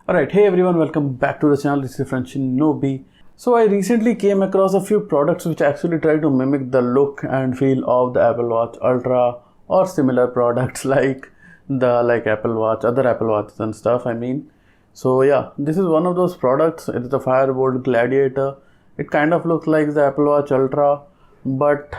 Alright, hey everyone, welcome back to the channel. This is Franchin Nobi. So I recently came across a few products which actually try to mimic the look and feel of the Apple Watch Ultra or similar products like Apple Watch, other Apple Watches and stuff. So yeah, this is one of those products. It's the Firebolt Gladiator. It kind of looks like the Apple Watch Ultra, but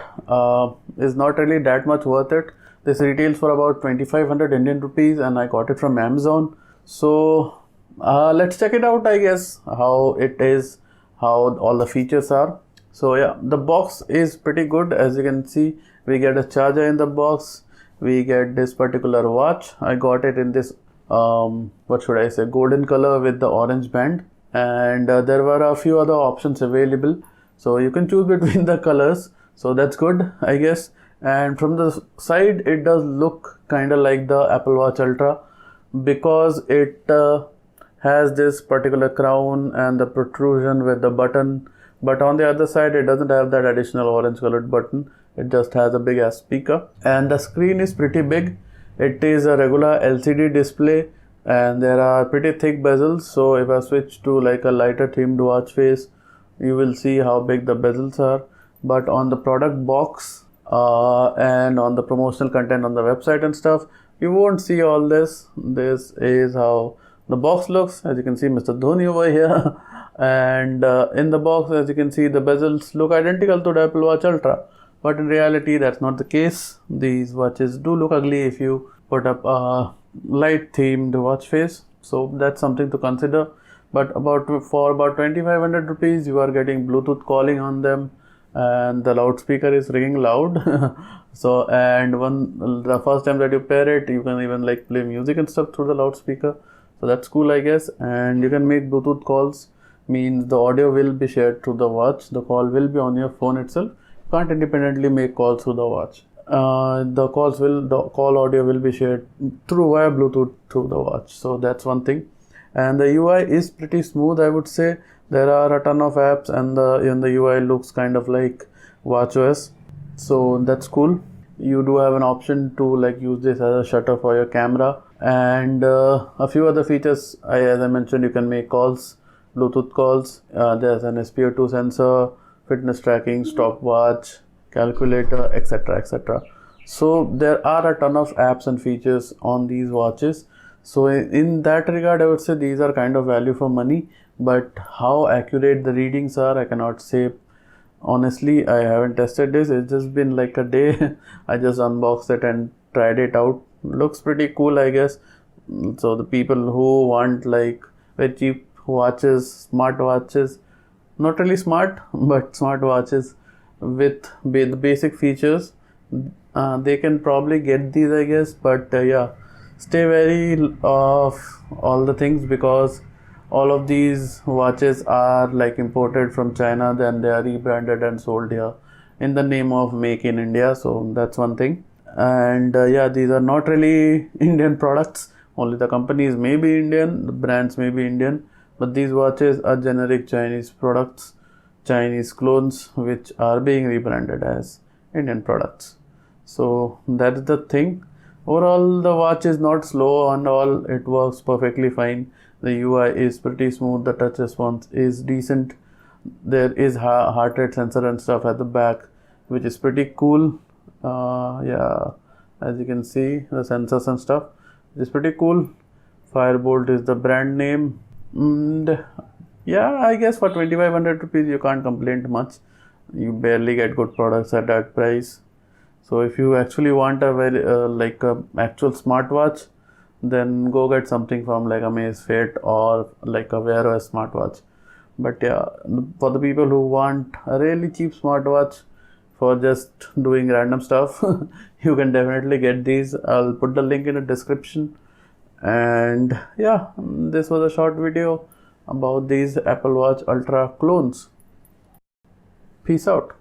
is not really that much worth it. This retails for about 2500 Indian rupees and I got it from Amazon. So let's check it out, I guess, how it is, how all the features are. So yeah, the box is pretty good. As you can see, we get a charger in the box, we get this particular watch. I got it in this what should I say, golden color with the orange band, and there were a few other options available, so you can choose between the colors, so that's good, I guess. And from the side it does look kind of like the Apple Watch Ultra because it has this particular crown and the protrusion with the button, but on the other side it doesn't have that additional orange colored button. It just has a big ass speaker, and the screen is pretty big. It is a regular LCD display and there are pretty thick bezels, so if I switch to like a lighter themed watch face, you will see how big the bezels are. But on the product box and on the promotional content on the website and stuff, you won't see all this. This is how the box looks. As you can see, Mr. Dhoni over here and in the box, as you can see, the bezels look identical to the Apple Watch Ultra, but in reality that's not the case. These watches do look ugly if you put up a light themed watch face, so that's something to consider. But for about 2500 rupees you are getting Bluetooth calling on them, and the loudspeaker is ringing loud. So, and the first time that you pair it, you can even like play music and stuff through the loudspeaker, so that's cool, I guess. And you can make Bluetooth calls, means the audio will be shared through the watch, the call will be on your phone itself. You can't independently make calls through the watch. The call audio will be shared via Bluetooth through the watch, so that's one thing. And the UI is pretty smooth, I would say. There are a ton of apps and the UI looks kind of like watchOS, so that's cool. You do have an option to like use this as a shutter for your camera, and a few other features. As I mentioned, you can make calls, Bluetooth calls. There's an SpO2 sensor, fitness tracking, stopwatch, calculator, etc, etc. So there are a ton of apps and features on these watches. So in that regard, I would say these are kind of value for money, but how accurate the readings are, I cannot say. Honestly, I haven't tested this. It's just been like a day. I just unboxed it and tried it out. Looks pretty cool, I guess. So the people who want like very cheap watches, smart watches, not really smart, but smart watches with the basic features, they can probably get these, I guess. But yeah, stay wary of all the things, because all of these watches are like imported from China, then they are rebranded and sold here in the name of Make in India. So that's one thing. And yeah, these are not really Indian products. Only the companies may be Indian, the brands may be Indian, but these watches are generic Chinese products, Chinese clones, which are being rebranded as Indian products. So that's the thing. Overall, the watch is not slow and all. It works perfectly fine. The UI is pretty smooth. The touch response is decent. There is heart rate sensor and stuff at the back, which is pretty cool. Yeah, as you can see, the sensors and stuff is pretty cool. Firebolt is the brand name, and yeah, I guess for 2500 rupees you can't complain much. You barely get good products at that price. So if you actually want a very like a actual smartwatch, then go get something from like Amazfit or like a Wear OS smartwatch. But yeah, for the people who want a really cheap smartwatch for just doing random stuff, you can definitely get these. I'll put the link in the description. And yeah, this was a short video about these Apple Watch Ultra clones. Peace out.